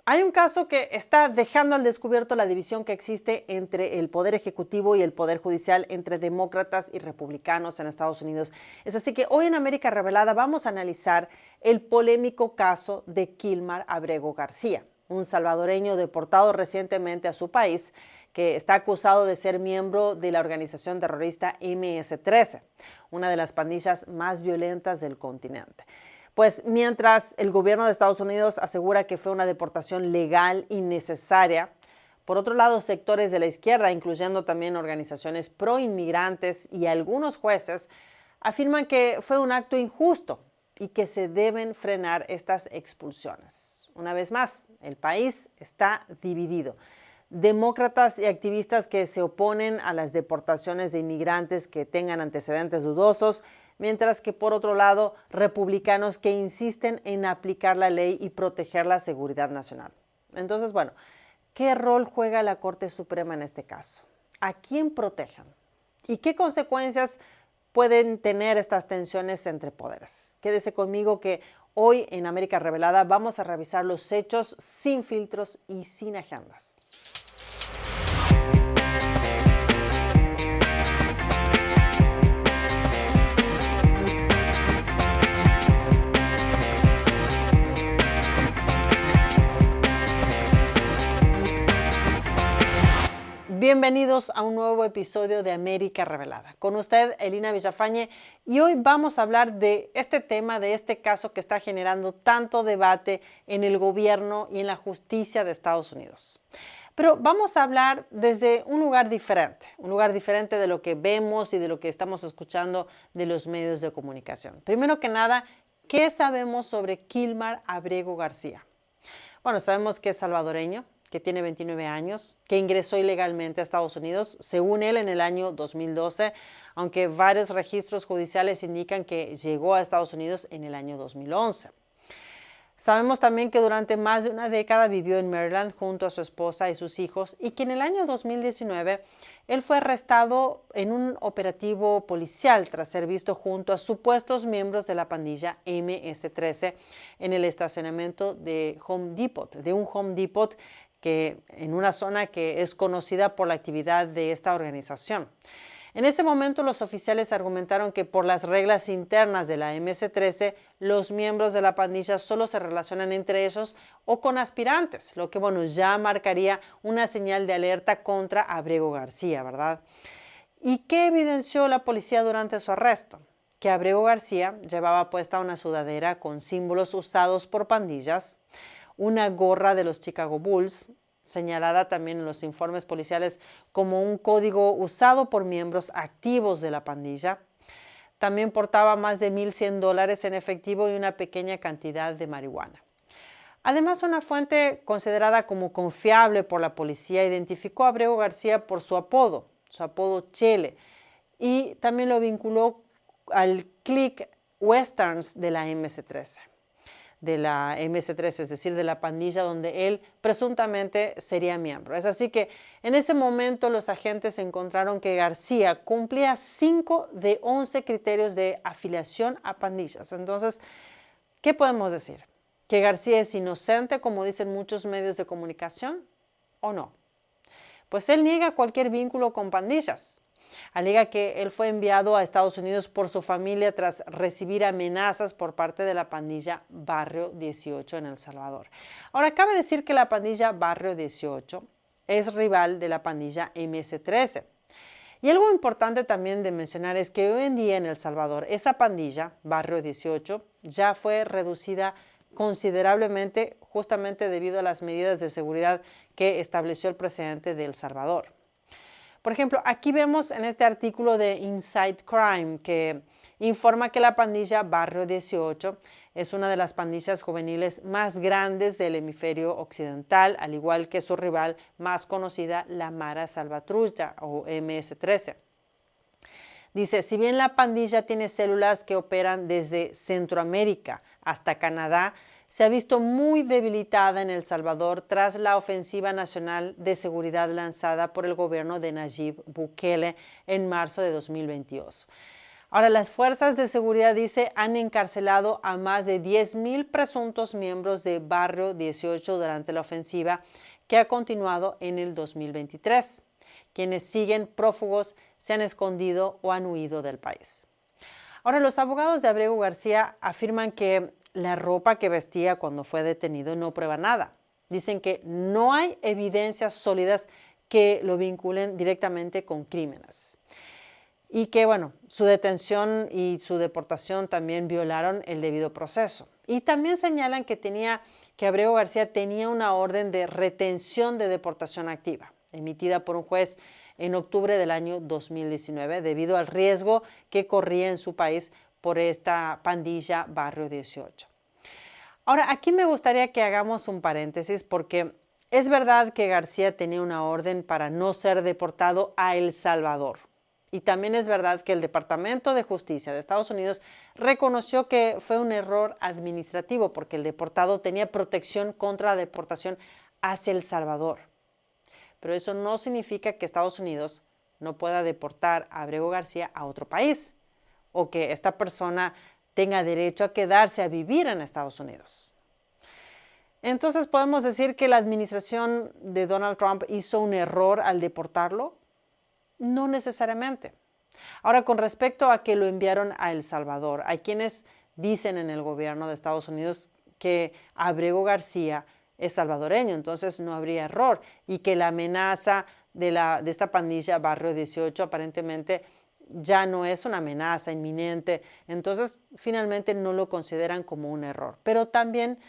Hay un caso que está dejando al descubierto la división que existe entre el Poder Ejecutivo y el Poder Judicial, entre demócratas y republicanos en Estados Unidos. Es así que hoy en América Revelada vamos a analizar el polémico caso de Kilmar Abrego García, un salvadoreño deportado recientemente a su país que está acusado de ser miembro de la organización terrorista MS-13, una de las pandillas más violentas del continente. Pues mientras el gobierno de Estados Unidos asegura que fue una deportación legal y necesaria, por otro lado, sectores de la izquierda, incluyendo también organizaciones pro-inmigrantes y algunos jueces, afirman que fue un acto injusto y que se deben frenar estas expulsiones. Una vez más, el país está dividido. Demócratas y activistas que se oponen a las deportaciones de inmigrantes que tengan antecedentes dudosos, mientras que por otro lado, republicanos que insisten en aplicar la ley y proteger la seguridad nacional. Entonces, bueno, ¿qué rol juega la Corte Suprema en este caso? ¿A quién protegen? ¿Y qué consecuencias pueden tener estas tensiones entre poderes? Quédese conmigo que hoy en América Revelada vamos a revisar los hechos sin filtros y sin agendas. Bienvenidos a un nuevo episodio de América Revelada. Con usted, Elina Villafañe, y hoy vamos a hablar de este tema, de este caso que está generando tanto debate en el gobierno y en la justicia de Estados Unidos. Pero vamos a hablar desde un lugar diferente de lo que vemos y de lo que estamos escuchando de los medios de comunicación. Primero que nada, ¿qué sabemos sobre Kilmar Abrego García? Bueno, sabemos que es salvadoreño, que tiene 29 años, que ingresó ilegalmente a Estados Unidos, según él, en el año 2012, aunque varios registros judiciales indican que llegó a Estados Unidos en el año 2011. Sabemos también que durante más de una década vivió en Maryland junto a su esposa y sus hijos y que en el año 2019 él fue arrestado en un operativo policial tras ser visto junto a supuestos miembros de la pandilla MS-13 en el estacionamiento de un Home Depot que en una zona que es conocida por la actividad de esta organización. En ese momento, los oficiales argumentaron que por las reglas internas de la MS-13, los miembros de la pandilla solo se relacionan entre ellos o con aspirantes, lo que, ya marcaría una señal de alerta contra Abrego García, ¿verdad? ¿Y qué evidenció la policía durante su arresto? Que Abrego García llevaba puesta una sudadera con símbolos usados por pandillas, una gorra de los Chicago Bulls, señalada también en los informes policiales como un código usado por miembros activos de la pandilla. También portaba más de $1,100 en efectivo y una pequeña cantidad de marihuana. Además, una fuente considerada como confiable por la policía identificó a Abrego García por su apodo Chele, y también lo vinculó al clique Westerns de la MS-13. Es decir, de la pandilla donde él presuntamente sería miembro. Es así que en ese momento los agentes encontraron que García cumplía 5 de 11 criterios de afiliación a pandillas. Entonces, ¿qué podemos decir? ¿Que García es inocente, como dicen muchos medios de comunicación, o no? Pues él niega cualquier vínculo con pandillas. Alega que él fue enviado a Estados Unidos por su familia tras recibir amenazas por parte de la pandilla Barrio 18 en El Salvador. Ahora, cabe decir que la pandilla Barrio 18 es rival de la pandilla MS-13. Y algo importante también de mencionar es que hoy en día en El Salvador esa pandilla, Barrio 18, ya fue reducida considerablemente justamente debido a las medidas de seguridad que estableció el presidente de El Salvador. Por ejemplo, aquí vemos en este artículo de Inside Crime que informa que la pandilla Barrio 18 es una de las pandillas juveniles más grandes del hemisferio occidental, al igual que su rival más conocida, la Mara Salvatrucha o MS-13. Dice, si bien la pandilla tiene células que operan desde Centroamérica hasta Canadá, se ha visto muy debilitada en El Salvador tras la ofensiva nacional de seguridad lanzada por el gobierno de Nayib Bukele en marzo de 2022. Ahora, las fuerzas de seguridad, dice, han encarcelado a más de 10,000 presuntos miembros de Barrio 18 durante la ofensiva que ha continuado en el 2023. Quienes siguen prófugos se han escondido o han huido del país. Ahora, los abogados de Abrego García afirman que la ropa que vestía cuando fue detenido no prueba nada. Dicen que no hay evidencias sólidas que lo vinculen directamente con crímenes. Y que, bueno, su detención y su deportación también violaron el debido proceso. Y también señalan que Abrego García tenía una orden de retención de deportación activa, emitida por un juez en octubre del año 2019, debido al riesgo que corría en su país por esta pandilla Barrio 18. Ahora, aquí me gustaría que hagamos un paréntesis porque es verdad que García tenía una orden para no ser deportado a El Salvador. Y también es verdad que el Departamento de Justicia de Estados Unidos reconoció que fue un error administrativo porque el deportado tenía protección contra la deportación hacia El Salvador. Pero eso no significa que Estados Unidos no pueda deportar a Abrego García a otro país o que esta persona tenga derecho a quedarse a vivir en Estados Unidos. Entonces, ¿podemos decir que la administración de Donald Trump hizo un error al deportarlo? No necesariamente. Ahora, con respecto a que lo enviaron a El Salvador, hay quienes dicen en el gobierno de Estados Unidos que Abrego García es salvadoreño, entonces no habría error, y que la amenaza de esta pandilla Barrio 18 aparentemente ya no es una amenaza inminente, entonces finalmente no lo consideran como un error. Pero también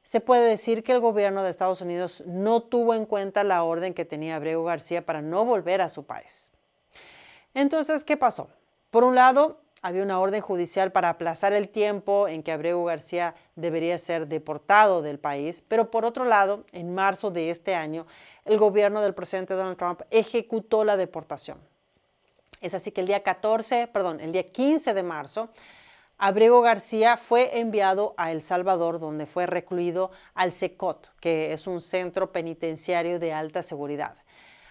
se puede decir que el gobierno de Estados Unidos no tuvo en cuenta la orden que tenía Abrego García para no volver a su país. Entonces, ¿qué pasó? Por un lado, había una orden judicial para aplazar el tiempo en que Abrego García debería ser deportado del país, pero por otro lado, en marzo de este año, el gobierno del presidente Donald Trump ejecutó la deportación. Es así que el día 15 de marzo, Abrego García fue enviado a El Salvador, donde fue recluido al CECOT, que es un centro penitenciario de alta seguridad.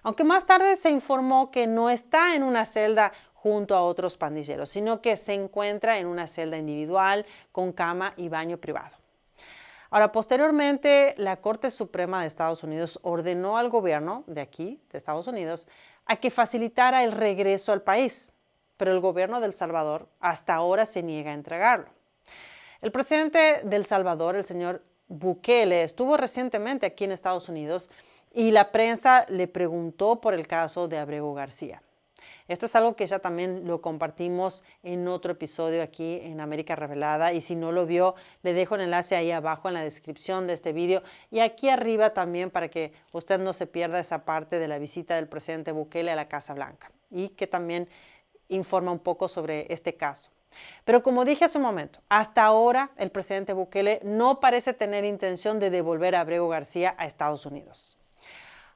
Aunque más tarde se informó que no está en una celda junto a otros pandilleros, sino que se encuentra en una celda individual con cama y baño privado. Ahora, posteriormente, la Corte Suprema de Estados Unidos ordenó al gobierno de aquí, de Estados Unidos, a que facilitara el regreso al país, pero el gobierno de El Salvador hasta ahora se niega a entregarlo. El presidente de El Salvador, el señor Bukele, estuvo recientemente aquí en Estados Unidos y la prensa le preguntó por el caso de Abrego García. Esto es algo que ya también lo compartimos en otro episodio aquí en América Revelada, y si no lo vio, le dejo el enlace ahí abajo en la descripción de este video y aquí arriba también para que usted no se pierda esa parte de la visita del presidente Bukele a la Casa Blanca y que también informa un poco sobre este caso. Pero como dije hace un momento, hasta ahora el presidente Bukele no parece tener intención de devolver a Abrego García a Estados Unidos.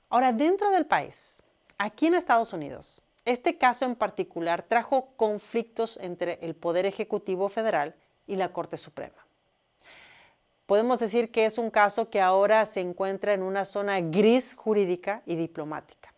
Ahora, dentro del país, aquí en Estados Unidos, este caso en particular trajo conflictos entre el Poder Ejecutivo Federal y la Corte Suprema. Podemos decir que es un caso que ahora se encuentra en una zona gris jurídica y diplomática.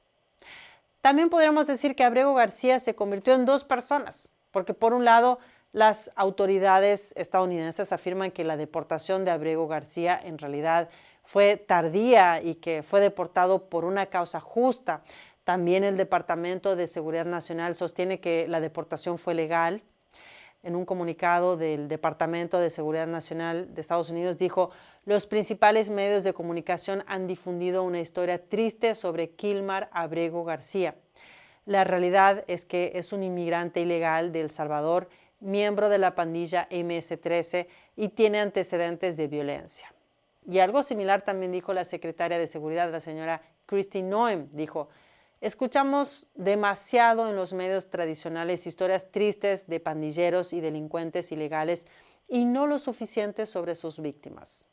También podríamos decir que Abrego García se convirtió en dos personas, porque por un lado, las autoridades estadounidenses afirman que la deportación de Abrego García en realidad fue tardía y que fue deportado por una causa justa. También el Departamento de Seguridad Nacional sostiene que la deportación fue legal. En un comunicado del Departamento de Seguridad Nacional de Estados Unidos dijo: los principales medios de comunicación han difundido una historia triste sobre Kilmar Abrego García. La realidad es que es un inmigrante ilegal de El Salvador, miembro de la pandilla MS-13 y tiene antecedentes de violencia. Y algo similar también dijo la secretaria de Seguridad, la señora Kristi Noem. Dijo: escuchamos demasiado en los medios tradicionales historias tristes de pandilleros y delincuentes ilegales y no lo suficiente sobre sus víctimas.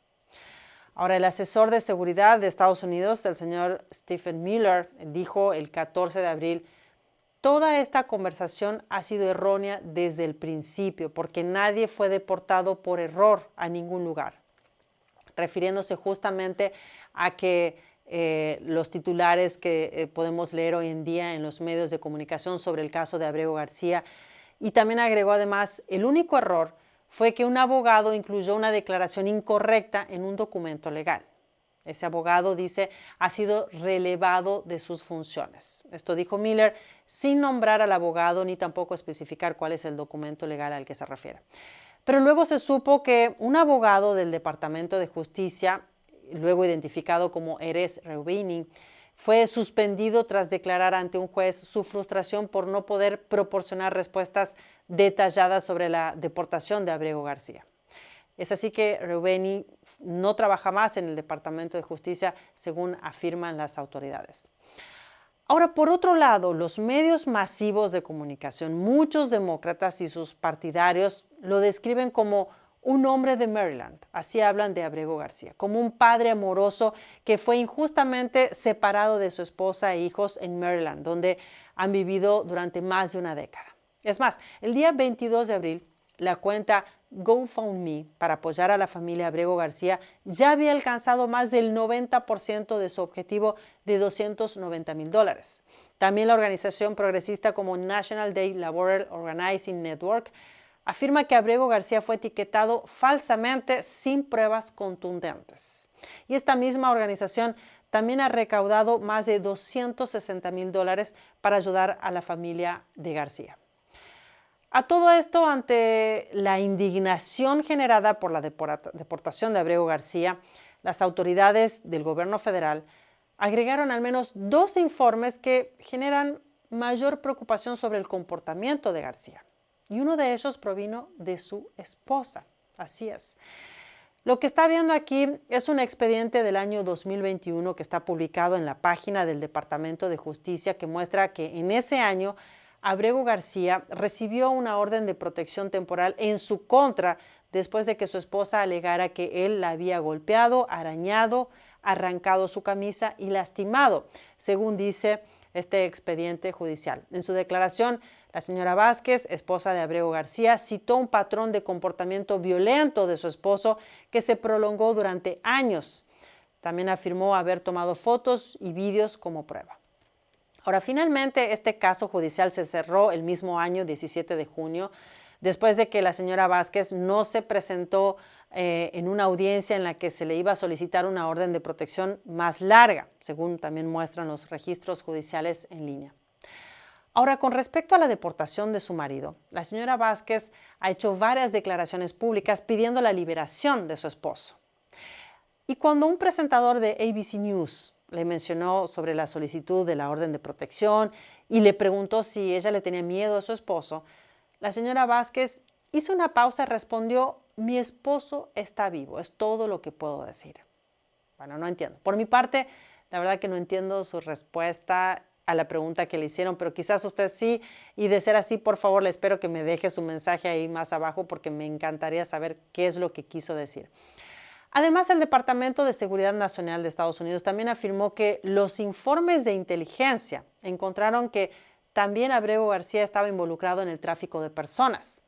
Ahora, el asesor de seguridad de Estados Unidos, el señor Stephen Miller, dijo el 14 de abril: toda esta conversación ha sido errónea desde el principio porque nadie fue deportado por error a ningún lugar, refiriéndose justamente a que los titulares que podemos leer hoy en día en los medios de comunicación sobre el caso de Abrego García Y también agregó además, el único error fue que un abogado incluyó una declaración incorrecta en un documento legal. Ese abogado, dice, ha sido relevado de sus funciones. Esto dijo Miller sin nombrar al abogado ni tampoco especificar cuál es el documento legal al que se refiere. Pero luego se supo que un abogado del Departamento de Justicia, luego identificado como Erez Reubeni, fue suspendido tras declarar ante un juez su frustración por no poder proporcionar respuestas detalladas sobre la deportación de Abrego García. Es así que Reubeni no trabaja más en el Departamento de Justicia, según afirman las autoridades. Ahora, por otro lado, los medios masivos de comunicación, muchos demócratas y sus partidarios lo describen como un hombre de Maryland, así hablan de Abrego García, como un padre amoroso que fue injustamente separado de su esposa e hijos en Maryland, donde han vivido durante más de una década. Es más, el día 22 de abril, la cuenta GoFundMe para apoyar a la familia Abrego García ya había alcanzado más del 90% de su objetivo de $290,000. También la organización progresista como National Day Laborer Organizing Network afirma que Abrego García fue etiquetado falsamente sin pruebas contundentes. Y esta misma organización también ha recaudado más de $260,000 para ayudar a la familia de García. A todo esto, ante la indignación generada por la deportación de Abrego García, las autoridades del gobierno federal agregaron al menos 2 informes que generan mayor preocupación sobre el comportamiento de García. Y uno de ellos provino de su esposa. Así es. Lo que está viendo aquí es un expediente del año 2021 que está publicado en la página del Departamento de Justicia que muestra que en ese año Abrego García recibió una orden de protección temporal en su contra después de que su esposa alegara que él la había golpeado, arañado, arrancado su camisa y lastimado, según dice este expediente judicial. En su declaración, la señora Vázquez, esposa de Abrego García, citó un patrón de comportamiento violento de su esposo que se prolongó durante años. También afirmó haber tomado fotos y vídeos como prueba. Ahora, finalmente, este caso judicial se cerró el mismo año, 17 de junio, después de que la señora Vázquez no se presentó en una audiencia en la que se le iba a solicitar una orden de protección más larga, según también muestran los registros judiciales en línea. Ahora, con respecto a la deportación de su marido, la señora Vázquez ha hecho varias declaraciones públicas pidiendo la liberación de su esposo. Y cuando un presentador de ABC News le mencionó sobre la solicitud de la orden de protección y le preguntó si ella le tenía miedo a su esposo, la señora Vázquez hizo una pausa y respondió: mi esposo está vivo, es todo lo que puedo decir. Bueno, no entiendo. Por mi parte, la verdad que no entiendo su respuesta a la pregunta que le hicieron, pero quizás usted sí, y de ser así, por favor, le espero que me deje su mensaje ahí más abajo porque me encantaría saber qué es lo que quiso decir. Además, el Departamento de Seguridad Nacional de Estados Unidos también afirmó que los informes de inteligencia encontraron que también Abrego García estaba involucrado en el tráfico de personas.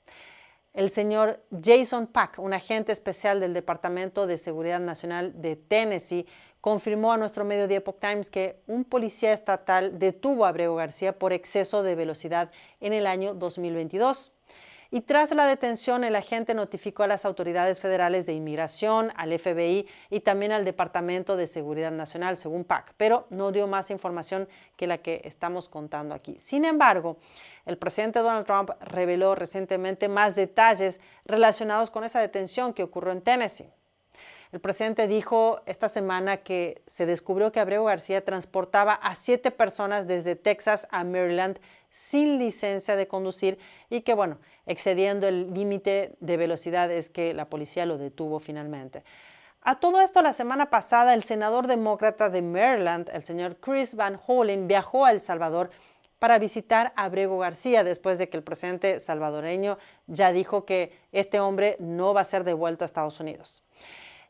El señor Jason Pack, un agente especial del Departamento de Seguridad Nacional de Tennessee, confirmó a nuestro medio The Epoch Times que un policía estatal detuvo a Abrego García por exceso de velocidad en el año 2022. Y tras la detención, el agente notificó a las autoridades federales de inmigración, al FBI y también al Departamento de Seguridad Nacional, según Pack, pero no dio más información que la que estamos contando aquí. Sin embargo, el presidente Donald Trump reveló recientemente más detalles relacionados con esa detención que ocurrió en Tennessee. El presidente dijo esta semana que se descubrió que Abrego García transportaba a 7 personas desde Texas a Maryland sin licencia de conducir y que, bueno, excediendo el límite de velocidad es que la policía lo detuvo finalmente. A todo esto, la semana pasada, el senador demócrata de Maryland, el señor Chris Van Hollen, viajó a El Salvador para visitar a Abrego García después de que el presidente salvadoreño ya dijo que este hombre no va a ser devuelto a Estados Unidos.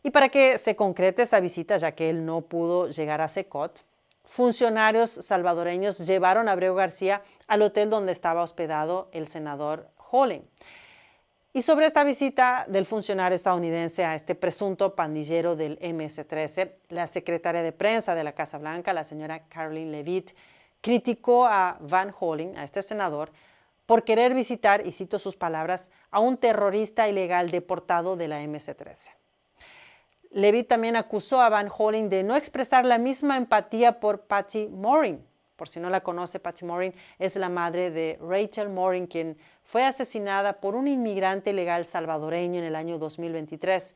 Y para que se concrete esa visita, ya que él no pudo llegar a Secot, funcionarios salvadoreños llevaron a Abrego García al hotel donde estaba hospedado el senador Hollen. Y sobre esta visita del funcionario estadounidense a este presunto pandillero del MS-13, la secretaria de prensa de la Casa Blanca, la señora Karoline Leavitt, criticó a Van Hollen, a este senador, por querer visitar, y cito sus palabras, a un terrorista ilegal deportado de la MC-13. Levitt también acusó a Van Hollen de no expresar la misma empatía por Patty Morin. Por si no la conoce, Patty Morin es la madre de Rachel Morin, quien fue asesinada por un inmigrante ilegal salvadoreño en el año 2023.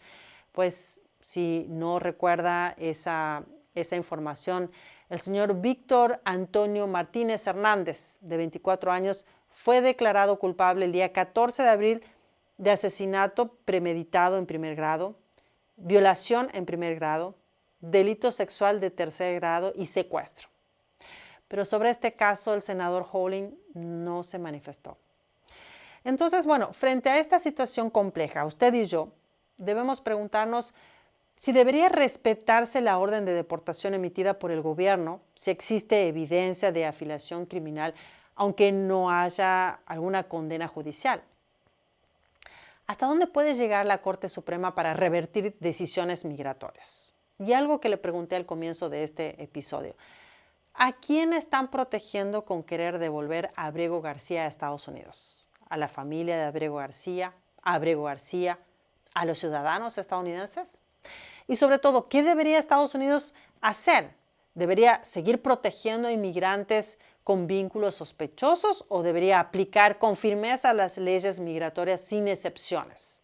Pues si no recuerda esa información, el señor Víctor Antonio Martínez Hernández, de 24 años, fue declarado culpable el día 14 de abril de asesinato premeditado en primer grado, violación en primer grado, delito sexual de tercer grado y secuestro. Pero sobre este caso el senador Hollen no se manifestó. Entonces, bueno, frente a esta situación compleja, usted y yo debemos preguntarnos si debería respetarse la orden de deportación emitida por el gobierno, si existe evidencia de afiliación criminal, aunque no haya alguna condena judicial. ¿Hasta dónde puede llegar la Corte Suprema para revertir decisiones migratorias? Y algo que le pregunté al comienzo de este episodio. ¿A quién están protegiendo con querer devolver a Abrego García a Estados Unidos? ¿A la familia de Abrego García? ¿A Abrego García? ¿A los ciudadanos estadounidenses? Y sobre todo, ¿qué debería Estados Unidos hacer? ¿Debería seguir protegiendo a inmigrantes con vínculos sospechosos o debería aplicar con firmeza las leyes migratorias sin excepciones?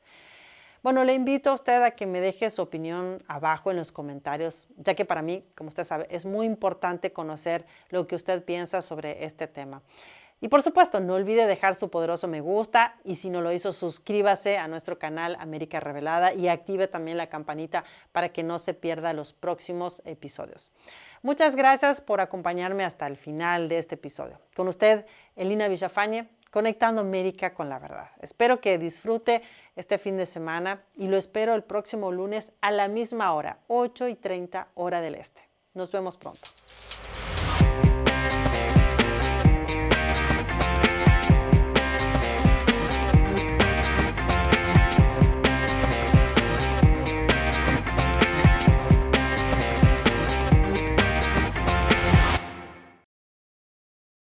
Bueno, le invito a usted a que me deje su opinión abajo en los comentarios, ya que para mí, como usted sabe, es muy importante conocer lo que usted piensa sobre este tema. Y por supuesto, no olvide dejar su poderoso me gusta y si no lo hizo, suscríbase a nuestro canal América Revelada y active también la campanita para que no se pierda los próximos episodios. Muchas gracias por acompañarme hasta el final de este episodio. Con usted, Elina Villafañe, Conectando América con la Verdad. Espero que disfrute este fin de semana y lo espero el próximo lunes a la misma hora, 8:30 hora del este. Nos vemos pronto.